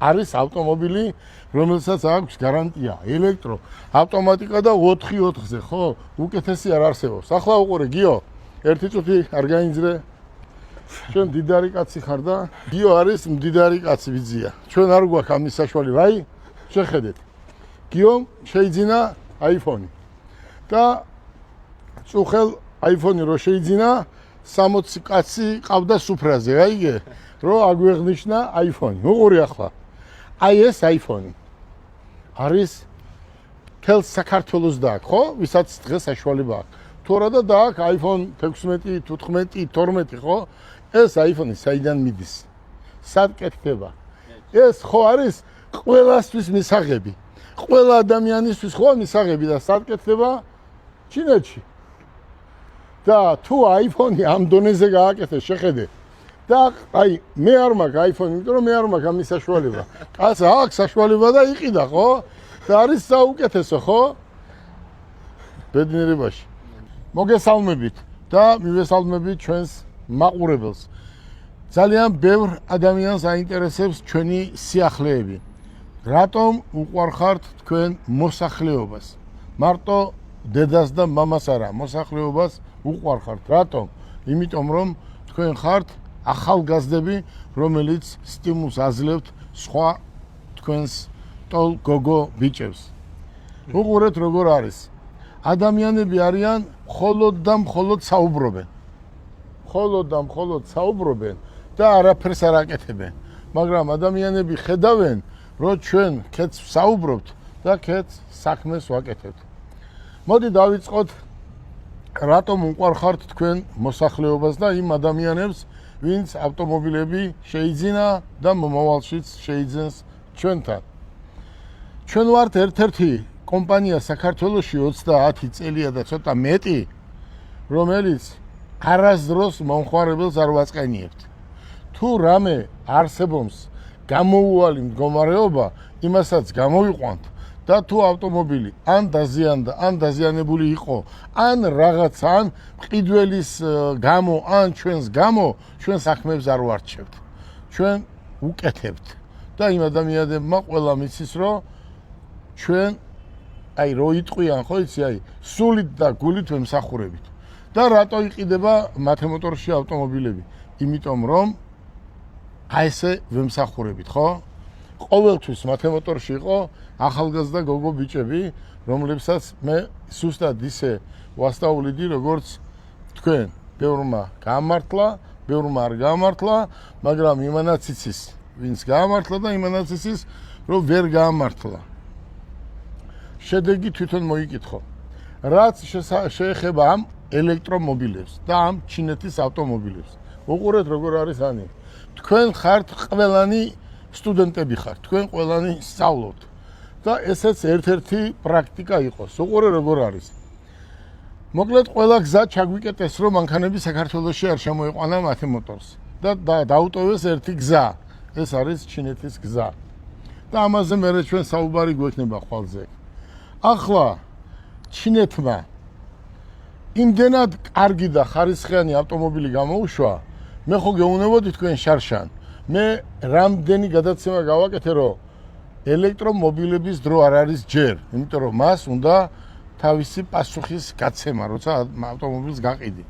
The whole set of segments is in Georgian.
არის ავტომობილი, რომელსაც აქვს გარანტია, ელექტრო, ავტომატიკა და 4x4-ზე, ხო? უკეთესი არ არსებობს. ახლა უყურე, გიო, ერთი წუთი არ გაინძრე. ჩვენ მდიდარი კაცი ხარ და გიო არის მდიდარი კაცი ვიზია. ჩვენ არ გვაქვს ამის საშუალება, აი, შეხედეთ. გიო შეიძინა iPhone-ი. და წუხელ iPhone-ი რო შეიძინა 60 კაცი ყავდა სუფრაზე, აიგე? რო აგვეღნიშნა iPhone-ი. უყურე ახლა. აი ეს iPhone-ი არის თელ საქართველოს დააქვს, ხო? ვისაც დღეს საშუალება აქვს. თორა და დააქვს iPhone 16, 15, 12, ხო? ეს iPhone-ი საიდან მიდის? სად კეთდება? ეს ხო არის ყველასთვის მისაღები. ყველა ადამიანისთვის ხო მისაღები და სად კეთდება? ჩინეთში. და თუ iPhone-ი ამ დონეზე გააკეთეს, შეხედე. და აი მე არ მაქვს iPhone, იმიტომ რომ მე არ მაქვს ამის საშუალება. კაცს აქვს საშუალება და იყიდა, ხო? და არის საუკეთესო, ხო? ბედნიერებაში. მოგესალმებით და მივესალმებით ჩვენს მაყურებელს. ძალიან ბევრ ადამიანს აინტერესებს ჩვენი სიახლეები. რატომ უყვარხართ თქვენ მოსახლეობას? მარტო დედას და მამას არა, მოსახლეობას უყვარხართ. რატომ? იმიტომ რომ თქვენ ხართ ახალგაზრდები, რომელიც სტიმულს აძლევთ სხვა თქვენს ტოლ გოგო ბიჭებს. უყურეთ როგორ არის. ადამიანები არიან მხოლოდ და მხოლოდ საუბრობენ. მხოლოდ და მხოლოდ საუბრობენ და არაფერს არ აკეთებენ. მაგრამ ადამიანები ხედავენ, რომ ჩვენ ქეთს ვსაუბრობთ და ქეთს საქმეს ვაკეთებთ. მოდი დავიწყოთ, რატომ უყვარხართ თქვენ მოსახლეობას და იმ ადამიანებს, ვინც ავტომობილები შეიძინა და მომავალშიც შეიძენს ჩვენთან. ჩვენ ვართ ერთ-ერთი კომპანია საქართველოში 30 წელია და ცოტა მეტი, რომელიც არასდროს მომხმარებელს არ ვაწყენიებთ. თუ რამე არსებობს გამოუვალი მდგომარეობა, იმასაც გამოვიყვანთ და თუ ავტომობილი ან დაზიანდა, ან დაზიანებული იყო, ან რაღაცა, ან მყიდველის გამო, ან ჩვენს გამო, ჩვენ საქმეებს არ ვარჩევთ. ჩვენ უკეთებთ და იმ ადამიანებმა ყველა მიცის, რომ ჩვენ აი რო იტყვიან, ხო იცი, აი სულით და გულით ვემსახურებით. და რატო იყიდება მათემოტორში ავტომობილები? იმიტომ რომ აი ესე ვემსახურებით, ხო? ყოველთვის მათემოტორში იყო ახალგაზრდა გოგო ბიჭები, რომლებსაც მე სუსტად ისე ვასწავლიდი, როგორც თქვენ. ბევრმა გაამართლა, ბევრმა არ გაამართლა, მაგრამ იმანაც იცის, ვინც გაამართლა და იმანაც იცის, რომ ვერ გაამართლა. შედეგი თვითონ მოიკითხო. რაც შეეხება ამ ელექტრომობილებს და ამ ჩინეთის ავტომობილებს. უყურეთ როგორ არის ანი. თქვენ ხართ ყველანი სტუდენტები ხართ, თქვენ ყველანი სწავლობთ და ესეც ერთ-ერთი პრაქტიკა იყოს. უყურე როგორ არის. მოკლედ ყველა გზა ჩაგვიკეტეს, რომ მანქანები საქართველოში არ შემოიყვანა მათემოტორს და დაუტოვეს ერთი გზა. ეს არის ჩინეთის გზა. და ამაზე მერე ჩვენ საუბარი გვექნება ხვალზე. ახლა ჩინეთმა იმდენად კარგი და ხარისხიანი ავტომობილი გამოუშვა, მე ხო გეუბნებოდი თქვენ შარშან. მე რამდენი გადაცემა გავაკეთე, რომ ელექტრომობილების დრო არ არის ჯერ, იმიტომ რომ მას უნდა თავისი პასუხის გაცემა, როცა ავტომობილს გაყიდი.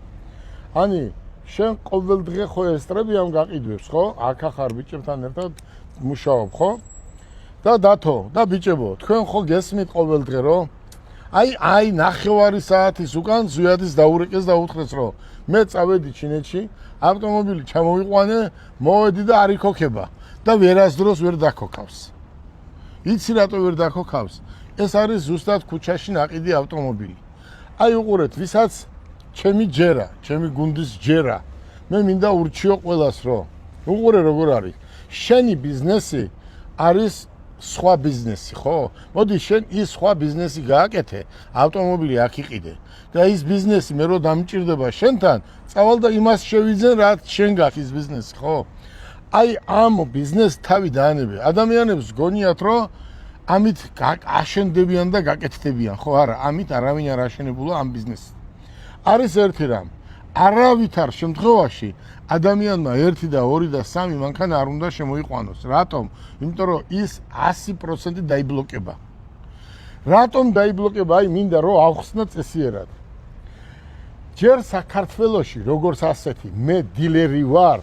ანი, შენ ყოველდღე ხო ესტრები ამ გაყიდვებს, ხო? აქ ახარ ბიჭებთან ერთად მუშაობ, ხო? და დათო, და ბიჭებო, თქვენ ხო გესმით ყოველდღე, რომ აი ნახევარი საათის უკან ზვიადის დაურეკეს და უთხრეს, რომ მე წავედი ჩინეთში, ავტომობილი ჩამოვიყვანე, მოვედი და არ იქოქება და ვერასდროს ვერ დაქოქავს. იცი რატო ვერ დაქოქავს? ეს არის ზუსტად ქუჩაში ნაყიდი ავტომობილი. აი უყურეთ, ვისაც ჩემი ჯერა, ჩემი გუნდის ჯერა, მე მინდა ურჩიო ყველას, რომ უყურე როგორ არის. შენი ბიზნესი არის სხვა ბიზნესი, ხო? მოდი შენ ის სხვა ბიზნესი გააკეთე, ავტომობილი აქ იყიდე. და ის ბიზნესი მე რო დამჭირდება შენთან, წავალ და იმას შევიძენ, რაც შენ გაქვს ის ბიზნესი, ხო? აი ამ ბიზნესს თავი დაანებე. ადამიანებს გონიათ, რომ ამით აშენდებიან და გაკეთდებიან, ხო არა? ამით არავინ არ აშენებულა ამ ბიზნესს. არის ერთი რამ. არავითარ შემთხვევაში ადამიანმა 1 და 2 და 3 მანქანა არ უნდა შემოიყვანოს. რატომ? იმიტომ რომ ის 100% დაიბლოკება. რატომ დაიბლოკება? აი მინდა რომ ავხსნა წესიერად. ჯერ საქართველოში როგორც ასეთი მე დილერი ვარ,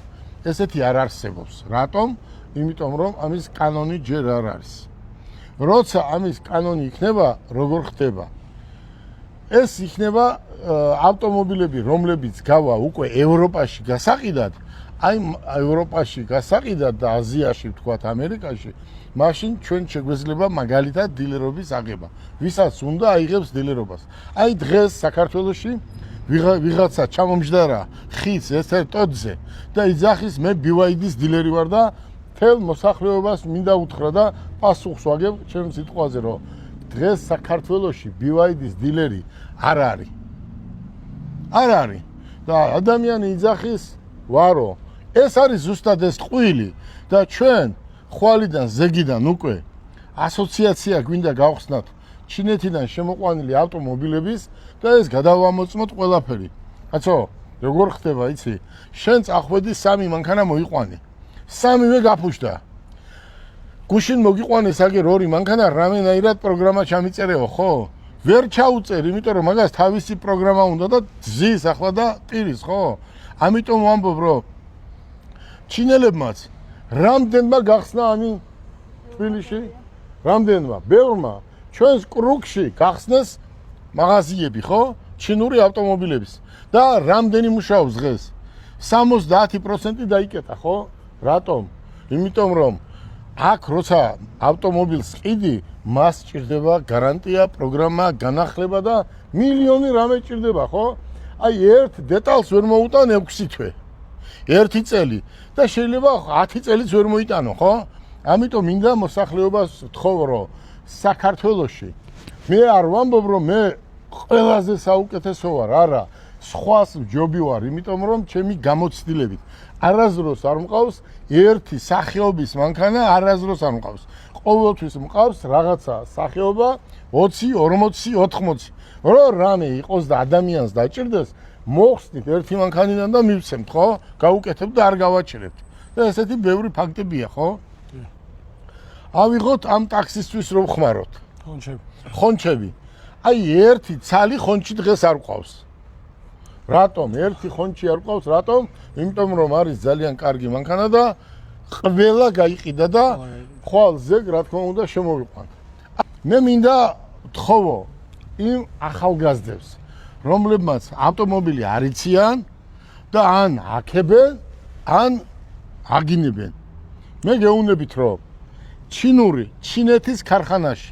ესეთი არ არსებობს. რატომ? იმიტომ რომ ამის კანონი ჯერ არ არის. როცა ამის კანონი იქნება, როგორ ხდება? ეს იქნება ავტომობილები, რომლებიც გავა უკვე ევროპაში გასაყიდად, აი ევროპაში გასაყიდად და აზიაში, ვთქვათ, ამერიკაში, მაშინ ჩვენ შეგვეძლება მაგალითად დილერობის აღება. ვისაც უნდა აიღებს დილერობას. აი დღეს საქართველოში ვიღაცა ჩამომჯდარა ხის ერთ-ერთ ტოტზე და იძახის მე BYD-ის დილერი ვარ და თელ მოსახლეობას მინდა უთხრა და პასუხს ვაგებ ჩემს სიტყვაზე, რომ დღეს საქართველოში BYD-ის დილერი არ არის. არ არის. და ადამიანი იძახის ვარო. ეს არის ზუსტად ეს ტყვილი და ჩვენ ხვალიდან ზეგიდან უკვე ასოციაცია გვინდა გავხსნათ ჩინეთიდან შემოყვანილი ავტომობილების და ეს გადავამოწმოთ ყველაფერი. კაცო, როგორ ხდება, იცი? შენ წახვედი 3 მანქანა მოიყვანე. 3-ვე გაფუშდა. გუშინ მოგიყვანეს აგერ 2 მანქანა, რამენაირად პროგრამა ჩამიწერეო, ხო? ვერ ჩაუწერ, იმიტომ რომ მაგას თავისი პროგრამა უნდა და ძის ახლა და პირის, ხო? ამიტომ ვამბობ, რომ ჩინელებმაც რამდენმა გახსნა ამი თბილისში? რამდენმა? ბევრმა. ჩვენს კრუგში გახსნეს მაღაზიები, ხო? ჩინური ავტომობილების. და რამდენი მუშაობს დღეს? 70% დაიკეტა, ხო? რატომ? იმიტომ რომ აქ როცა ავტომობილს ყიდი, მას ჭირდება გარანტია, პროგრამა, განახლება და მილიონი რამე ჭირდება, ხო? აი ერთ დეტალს ვერ მოუტან 6 თვე. 1 წელი და შეიძლება 10 წელიც ვერ მოიტანო, ხო? ამიტომ მინდა მოსახლეობას ვთხოვ, რომ საქართველოში მე არ ვამბობ, რომ მე ყველაზე საუკეთესო ვარ, არა, სხვას ვჯობი ვარ, იმიტომ რომ ჩემი გამოცდილებით არასდროს არ მყავს ერთი სახეობის მანქანა, არასდროს არ მყავს. ყოველთვის მყავს რაღაცა სახეობა 20, 40, 80. რომ რამე იყოს და ადამიანს დაჭირდეს, მოხსნით ერთი მანქანიდან და მივცემთ, ხო? გაუკეთებთ და არ გავაჭირებთ. და ესეთი ბევრი ფაქტებია, ხო? ავიღოთ ამ ტაქსისტვის რომ ხმაროთ. ხონჩები. აი ერთი ცალი ხონჩი დღეს არ ყავს. რატომ? ერთი ხონჩი არ ყავს, რატომ? იმიტომ რომ არის ძალიან კარგი მანქანა და ყველა გაიყიდა და ხვალ ზეგ რა თქმა უნდა შემოვიყვანთ. მე მინდა ვთხოვო იმ ახალგაზრდებს, რომლებმაც ავტომობილი არ იციან და ან აქებენ, ან აგინებენ. მე გეუბნებით, რომ ჩინეთის ქარხანაში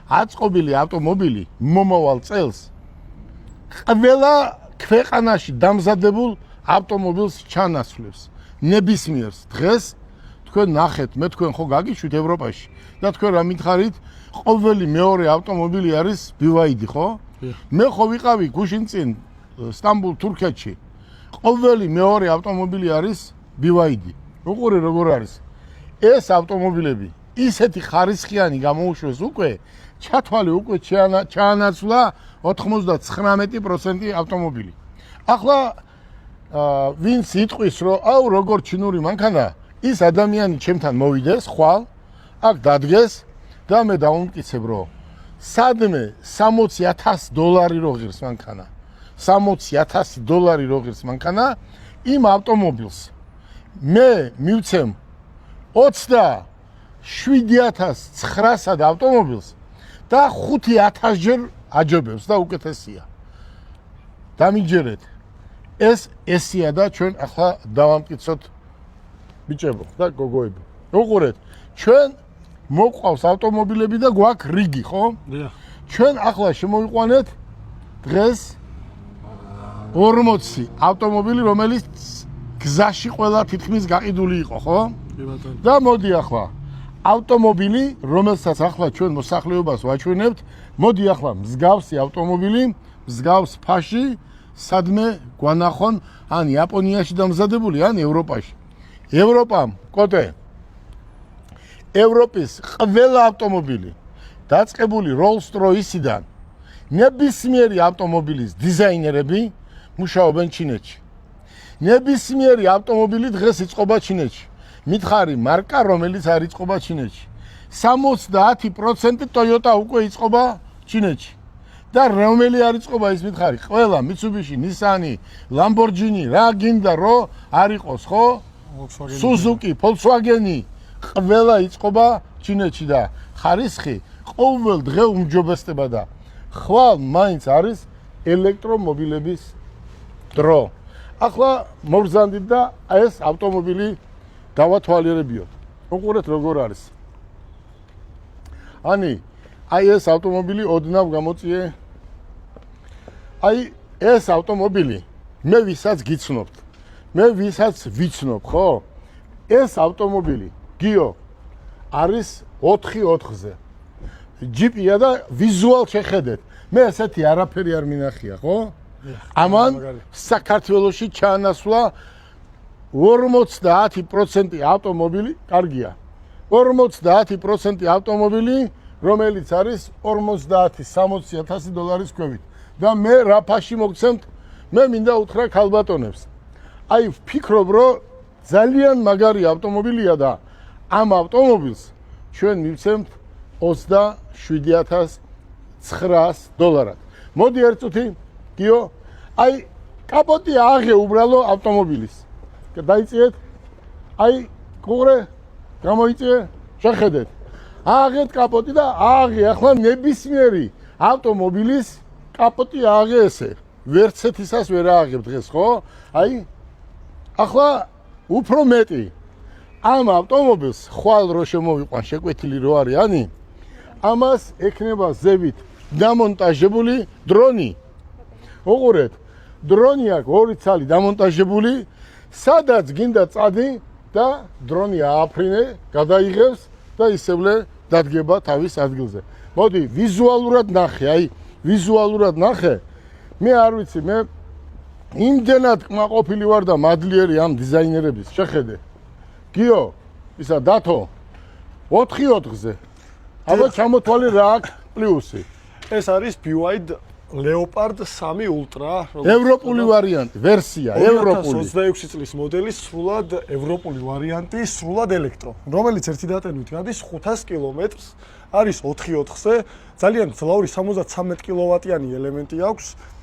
აწყობილი ავტომობილი მომავალ წელს ყველა ქვეყანაში დამზადებულ ავტომობილს ჩანასვლებს. ნებისმიერს დღეს თქვენ ნახეთ, მე თქვენ ხო გაგიშვით ევროპაში და თქვენ რა მითხარით, ყოველი მეორე ავტომობილი არის BYD, ხო? მე ხო ვიყავი გუშინ წინ სტამბულ თურქეთში. ყოველი მეორე ავტომობილი არის BYD. უყურე როგორ არის. ეს ავტომობილები ისეთი ხარისხიანი გამოუშვეს უკვე, ჩათვალე უკვე ჩაანაცვლა 99% ავტომობილი. ახლა ვინც იტყვის, რომ აუ როგორ ჩინური მანქანა, ის ადამიანი ჩემთან მოვიდეს ხვალ, აქ დადგეს და მე დავუმტკიცებ, რომ სადმე $60,000 რო ღირს მანქანა. $60,000 რო ღირს მანქანა, იმ ავტომობილს მე მივცემ 27,900 ავტომობილს და 5,000 ჯერ აჯობებს და უკეთესია. დამიჯერეთ. ესია და ჩვენ ახლა დავამტკიცოთ ბიჭებო და გოგოებო. უყურეთ, ჩვენ მოყავს ავტომობილები და გვაქვს რიგი, ხო? ჩვენ ახლა შემოვიყვანეთ დღეს 40 ავტომობილი, რომელიც გზაში ყველა თითქმის გაყიდული იყო, ხო? და მოდი ახლა ავტომობილი, რომელსაც ახლა ჩვენ მოსახლეობას ვაჩვენებთ, მოდი ახლა მსგავსი ავტომობილი, მსგავს ფაში, სადმე გვანახონ, ან იაპონიაში დამზადებული, ან ევროპაში. ევროპამ, კოტე, ევროპის ყველა ავტომობილი დაწყებული Rolls-Royce-დან ნებისმიერი ავტომობილის დიზაინერები მუშაობენ ჩინეთში. ნებისმიერი ავტომობილი დღეს იწყობა ჩინეთში. მითხარი მარკა, რომელიც არ იწყობა ჩინეთში. 70% Toyota უკვე იწყობა ჩინეთში. და რომელი არ იწყობა ის მითხარი? ყველა Mitsubishi, Nissan, Lamborghini, რა გინდა რომ არ იყოს, ხო? Suzuki, Volkswagen, ყველა იწყობა ჩინეთში და ხარისხი ყოველ დღე უმჯობესდება და ხვალ მაინც არის ელექტრომობილების დრო. ახლა მოვზანდით და ეს ავტომობილი დავათვალიერებიოთ. უყურეთ როგორ არის. აი ეს ავტომობილი ოდნავ გამოწიე. ეს ავტომობილი მე ვისაც გიცნობთ. მე ვისაც ვიცნობ, ხო? ეს ავტომობილი გიო არის 4x4-ზე. ჯიპია და ვიზუალ შეხედეთ. მე ესეთი არაფერი არ მინახია, ხო? ამან საქართველოში ჩაანაცვლა 50% ავტომობილი, კარგია. 50% ავტომობილი, რომელიც არის 50-60 დოლარის ქვევით. და მე რა ფაში მოგცემთ? მე მინდა უთხრა ქალბატონებს. ვფიქრობ, რომ ძალიან მაგარი ავტომობილია და ამ ავტომობილს ჩვენ მივცემთ 27,900 დოლარად. მოდი ერთ წუთი, გიო, კაპოტი ააღე უბრალო ავტომობილის. დაიწიეთ, ყურე, გამოიწიე, შეხედეთ. ააღეთ კაპოტი და ააღე, ახლა ნებისმიერი ავტომობილის კაპოტი ააღე ესე. ვერცეთისას ვერ ააღებ დღეს, ხო? ახლა უფრო მეტი. ამ ავტომობილს ხვალ რო შემოვიყვან შეკვეთილი რო არის, ამას ექნება ზევით დამონტაჟებული დრონი. უყურეთ, დრონი აქვს 2 ცალი დამონტაჟებული, სადაც გინდა წადი და დრონი ააფრინე, გადაიღებს და ისევლე დადგება თავის ადგილზე. მოდი, ვიზუალურად ნახე, ვიზუალურად ნახე. მე არ ვიცი, მე იმდენად კმაყოფილი ვარ და მადლიერი ამ დიზაინერების, შეხედე. გიო, ისა დათო 4x4-ზე. აბა ჩამოთვალე რა აქვს პლუსი. ეს არის BYD Leopard 3 Ultra, ევროპული ვარიანტი, ვერსია, ევროპული. 26 წლის მოდელი, სრულად ევროპული ვარიანტი, სრულად ელექტრო, რომელიც ერთი დატენით გადის 500 კილომეტრს, არის 4x4-ზე, ძალიან ძლავრი 73 კილოვატიანი ელემენტი აქვს.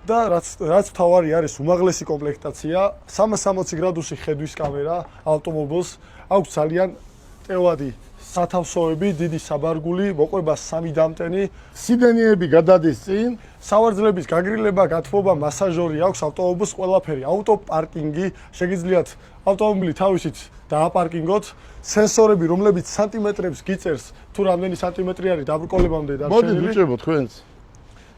და რაც თავარი არის უმაღლესი კომპლექტაცია, 360 გრადუსი ხედვის კამერა ავტომობილს, აქვს ძალიან ტევადი სათავსოები, დიდი საბარგული, მოყვება 3 დამტენი, სიდენიები გადადის წინ, სავარძლების გაგრილება, გათბობა, მასაჟორი აქვს ავტომობილს ყველაფერი, ავტოპარკინგი, შეგიძლიათ ავტომობილი თავისით დააპარკინგოთ, სენსორები, რომლებიც სანტიმეტრებს გიწერს, თუ რამდენი სანტიმეტრი არის დაბრკოლებამდე დარჩენილი. მოდი ვიჭებო თქვენს.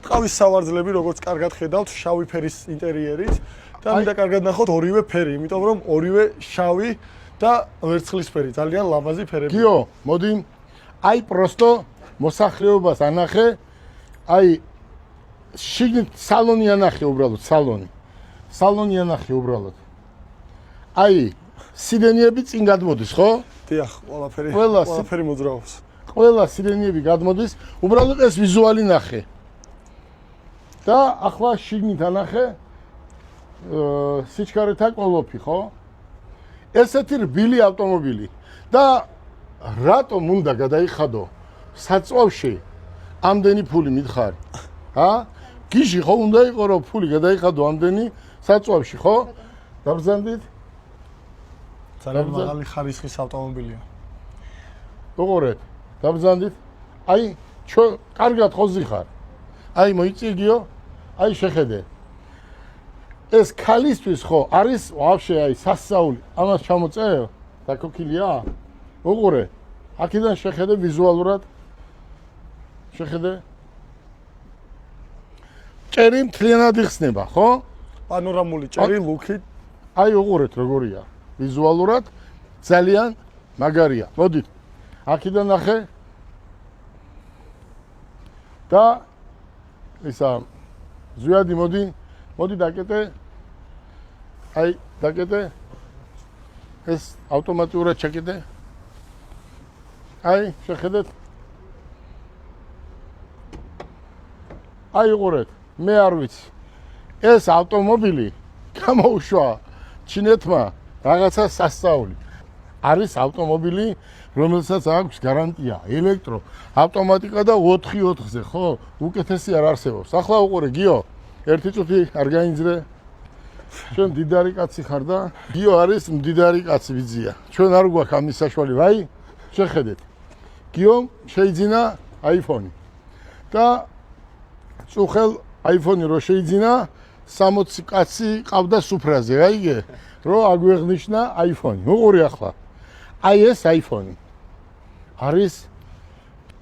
ტყავის სავარძლები, როგორც კარგად ხედავთ, შავი ფერის ინტერიერით და მინდა კარგად ნახოთ ორივე ფერი, იმიტომ რომ ორივე შავი და ვერცხლისფერი, ძალიან ლამაზი ფერები. გიო, მოდი, პროსტო მოსახლეობას ანახე, შიგნით სალონი ანახე უბრალოდ, სალონი. სალონი ანახე უბრალოდ. სიდენიები წინ გადმოდის, ხო? დიახ, ყველაფერი მოძრაობს. ყველა სიდენიები გადმოდის, უბრალოდ ეს ვიზუალი ნახე. და ახლა შიგნით ანახე სიჩქარეთა კოლოფი, ხო? ესეთი რბილი ავტომობილი და რატომ უნდა გადაიხადო საწვავში ამდენი ფული მითხარი? გიჟი ხო უნდა იყო რომ ფული გადაიხადო ამდენი საწვავში, ხო? დაბრძანდით? ძალიან მაღალი ხარისხის ავტომობილია. უყურეთ, დაბრძანდით? კარგად ხოზი ხარ. მოიწიგიო? შეხედე. ეს ქალისთვის ხო არის ვაფშე სასწაული. ამას ჩამოწერე, დაკოქილია? უყურე. აქედან შეხედე ვიზუალურად. შეხედე. ჭერი მთლიანად იხსნება, ხო? პანორამული ჭერი, ლუქი. უყურეთ როგორია. ვიზუალურად ძალიან მაგარია. მოდით. აქედან ნახე. და ისა ზვიადი მოდი დაკეტე. დაკეტე. ეს ავტომატურად ჩაკეტე. შეხედეთ. უყურეთ, მე არ ვიცი. ეს ავტომობილი გამოუშვა ჩინეთმა რაღაცა სასწაული. არის ავტომობილი, რომელსაც აქვს გარანტია, ელექტრო, ავტომატიკა და 4x4-ზე, ხო? უკეთესი არ არსებობს. ახლა უყურე, გიო, ერთი წუთი არ გაინძრე. ჩვენ დიდარი კაცი ხარ და გიო არის მდიდარი კაცი ვიძია. ჩვენ არ გვაქვს ამის საშუალება, აი, შეხედეთ. გიომ შეიძინა iPhone-ი. და წუხელ iPhone-ი რო შეიძინა 60 კაცი ყავდა სუფრაზე, აიგე? რო აგვეღნიშნა iPhone-ი. უყურე ახლა. აი ეს iPhone-ი არის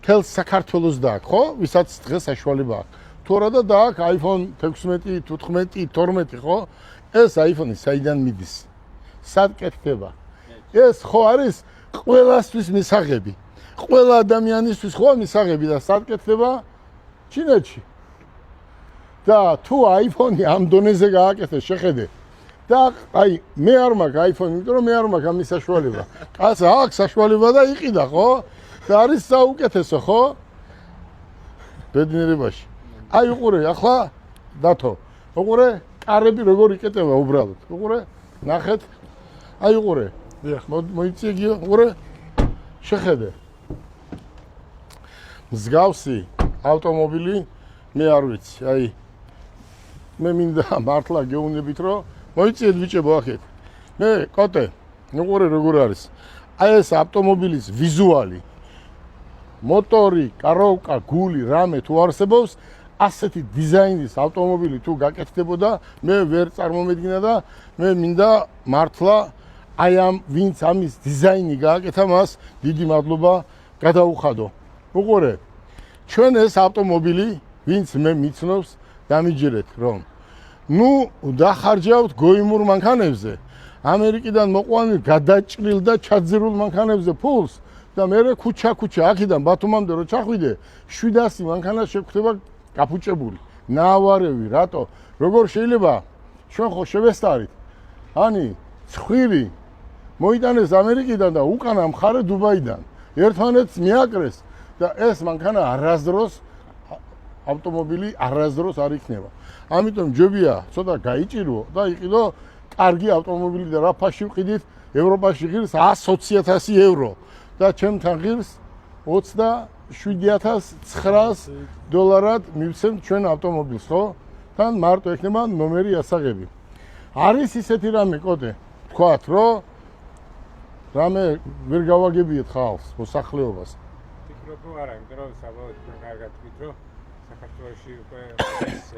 თელ საქართველოს დააქვს, ხო? ვისაც დღეს საშუალება აქვს. თუ არა და დააქვს iPhone 16, 15, 12, ხო? ეს iPhone-ი საიდან მიდის? სად კეთდება? ეს ხო არის ყველასთვის მისაღები. ყველა ადამიანისთვის ხო მისაღები და სად კეთდება? ჩინეთში. და თუ iPhone-ი ამ დონეზე გააკეთეს, შეხედე. და აი მე არ მაქვს iPhone-ი, იმიტომ რომ მე არ მაქვს ამის საშუალება. კაცს აქვს საშუალება და იყიდა, ხო? და არის საუკეთესო, ხო? ბედნიერებაში. აი უყურე, ახლა დათო. უყურე, კარები როგორ იკეტება უბრალოდ. უყურე, ნახეთ. აი უყურე. დიახ. მოიწიე გიო, უყურე. შეხედე. მსგავსი ავტომობილი მე არ ვიცი, აი მე მინდა მართლა გეუბნებით რომ მოიწიეთ ბიჭებო აქეთ. მე კოტე, უყურე როგორ არის. აი ეს ავტომობილის ვიზუალი, მოტორი, კაროვკა, გული, რამე თუ არსებობს, ასეთი დიზაინის ავტომობილი თუ გაკეთდებოდა, მე ვერ წარმომედგინა და მე მინდა მართლა აი ამ ვინც ამის დიზაინი გააკეთა მას დიდი მადლობა გადაუხადო. უყურე, ჩვენ ეს ავტომობილი, ვინც მე მიცნობს, დამიჯერეთ რომ ნუ დახარჯავთ გოიმურ მანქანებზე, ამერიკიდან მოყვანილ გადაჭრილ და ჩაძირულ მანქანებზე ფულს და მე ქუჩა აქედან ბათუმამდე რო ჩახვიდე 700 მანქანა შეგვხდება გაფუჭებული. ნაავარევი, რატო? როგორ შეიძლება ჩვენ ხო შევესწარით? ანი ცხვირი მოიტანეს ამერიკიდან და უკანა მხარე დუბაიდან. ერთმანეთს მიაკრეს და ეს მანქანა არასდროს ავტომობილი არასდროს არ იქნება. ამიტომ ჯობია ცოტა გაიჭირო და იყიდო კარგი ავტომობილი და რა ფაში ვყიდით ევროპაში ღირს 120,000 евро და ჩემთან ღირს 27,900 დოლარად მივცემთ ჩვენ ავტომობილს, ხო? თან მარტო ექნება ნომერი ასაღები. არის ისეთი რამე კოდე, თქვათ, რომ რამე ვერ გავაგებიეთ ხალხს, მოსახლეობას. ფიქრობ რომ არა, იმიტომ რომ საბოლოოდ თქვენ კარგად თქვით, რომ საქართველოში უკვე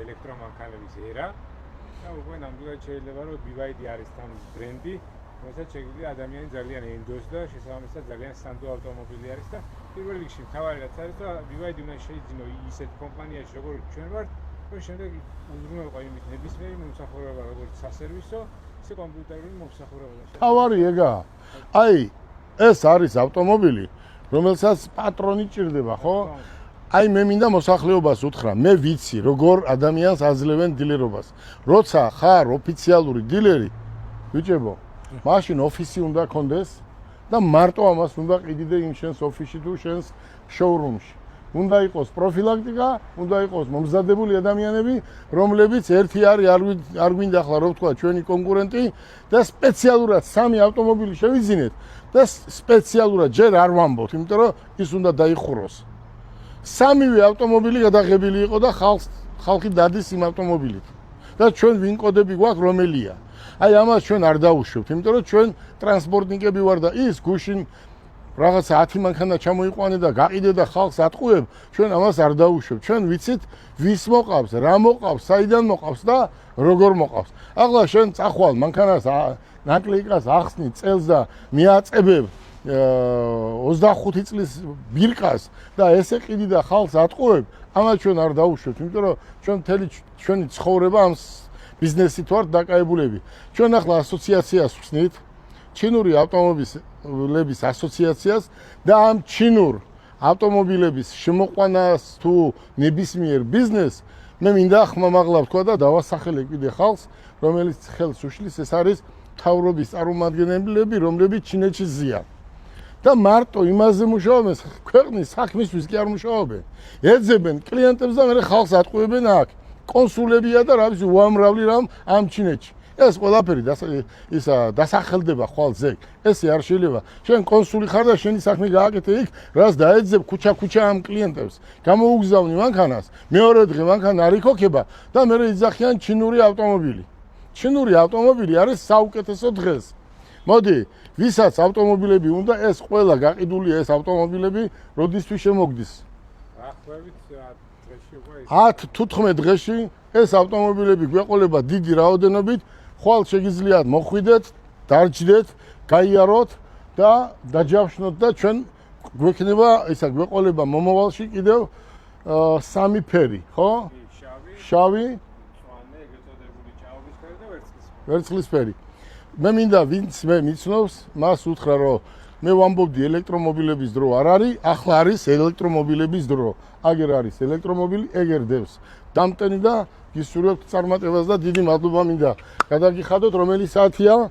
ელექტრომანქანების ერა და უკვე ნამდვილად შეიძლება რომ BYD არის თან ბრენდი, რომელსაც შეგვიძლია ადამიანი ძალიან ენდოს და შესაბამისად ძალიან სანდო ავტომობილი არის და პირველ რიგში მთავარი რაც არის, რომ BYD უნდა შეიძინო ისეთ კომპანიაში, როგორც ჩვენ ვართ, რომ შემდეგ უზრუნველყო იმით ნებისმიერი მომსახურება, როგორც სასერვისო, ისე კომპიუტერული მომსახურება. თავარი ეგაა. აი, ეს არის ავტომობილი, რომელსაც პატრონი ჭირდება, ხო? აი მე მინდა მოსახლეობას უთხრა, მე ვიცი როგორ ადამიანს აძლევენ დილერობას. როცა ხარ ოფიციალური დილერი, ბიჭებო, მაშინ ოფისი უნდა კონდეს და მარტო ამას უნდა ყიდიდე იმ შენს ოფისში თუ შენს შოურუმში. უნდა იყოს პროფილაქტიკა, უნდა იყოს მომზადებული ადამიანები, რომლებიც ერთი არის არ გვინდა ახლა რომ ვთქვა ჩვენი კონკურენტი და სპეციალურად 3 ავტომობილი შევიძინეთ და სპეციალურად ჯერ არ ვამბობთ, იმიტომ რომ ის უნდა დაიხუროს. 3-ვე ავტომობილი გადაღებილი იყო და ხალხი დადის იმ ავტომობილით. და ჩვენ ვინ კოდები გვაქვს რომელია. აი ამას ჩვენ არ დაუშვებთ, იმიტომ რომ ჩვენ ტრანსპორტნიკები ვარ და ის გუშინ რაღაცა 10 მანქანა ჩამოიყვანე და გაყიდე და ხალხს ატყუებ, ჩვენ ამას არ დაუშვებთ. ჩვენ ვიცით ვის მოყავს, რა მოყავს, საიდან მოყავს და როგორ მოყავს. ახლა შენ წახვალ მანქანას ნაკლეიკას ახსნი წელს და მიაწებებ 25 წლის ბირკას და ესე ყიდი და ხალხს ატყუებ, ამას ჩვენ არ დაუშვებთ, იმიტომ რომ ჩვენ მთელი ჩვენი ცხოვრება ამ ბიზნესით ვართ დაკავებულები. ჩვენ ახლა ასოციაციას ვხსნით, ჩინური ავტომობილების ასოციაციას და ამ ჩინურ ავტომობილების შემოყვანას თუ ნებისმიერ ბიზნესს მე მინდა ხმამაღლა ვთქვა და დავასახელე კიდე ხალხს, რომელიც ხელს უშლის, ეს არის მთავრობის წარმომადგენლები, რომლებიც ჩინეთში ზიან. და მარტო იმაზე მუშაობენ, ქვეყნის საქმისთვის კი არ მუშაობენ. ეძებენ კლიენტებს და მე ხალხს ატყუებენ აქ. კონსულებია და რა ვიცი უამრავი რამ ამ ჩინეთში. ეს ყველაფერი დასახელდება ხვალ ზეგ. ესე არ შეიძლება. შენ კონსული ხარ და შენი საქმე გააკეთე იქ, რას დაეძებ ქუჩა ამ კლიენტებს. გამოუგზავნი მანქანას, მეორე დღე მანქანა არ იქოქება და მე იძახიან ჩინური ავტომობილი. ჩინური ავტომობილი არის საუკეთესო დღეს. მოდი, ვისაც ავტომობილები უნდა, ეს ყველა გაყიდულია ეს ავტომობილები, როდისთვის შემოგდის? ახვევით დღეში უკვე 10-15 დღეში ეს ავტომობილები გვეყოლება დიდი რაოდენობით, ხვალ შეგიძლიათ მოხვიდეთ, დარჯდეთ, გაიაროთ და დაჯავშნოთ და ჩვენ გვექნება ისა გვეყოლება მომავალში კიდევ 3 ფერი, ხო? შავი, მწვანე, ეგრეთ წოდებული ჭაობის ფერი და ვერცხლისფერი. ვერცხლისფერი. მე მინდა ვინც მე მიცნობს, მას უთხრა რომ მე ვამბობდი ელექტრომობილების დრო არ არის, ახლა არის ელექტრომობილების დრო. აგერ არის ელექტრომობილი, ეგერ დევს. დამტენი და გისურვებთ წარმატებას და დიდი მადლობა მინდა. გადაგიხადოთ რომელი საათია?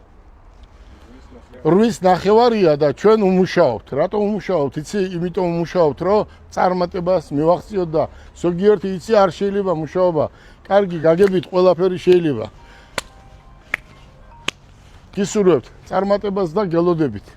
8:09 და ჩვენ უმუშაობთ. რატომ უმუშაობთ? იცი, იმიტომ უმუშაობთ, რომ წარმატებას მივახციოთ და ზოგიერთი იცი არ შეიძლება მუშაობა. კარგი გაგებით ყველაფერი შეიძლება. გისურვებთ წარმატებას და გელოდებით.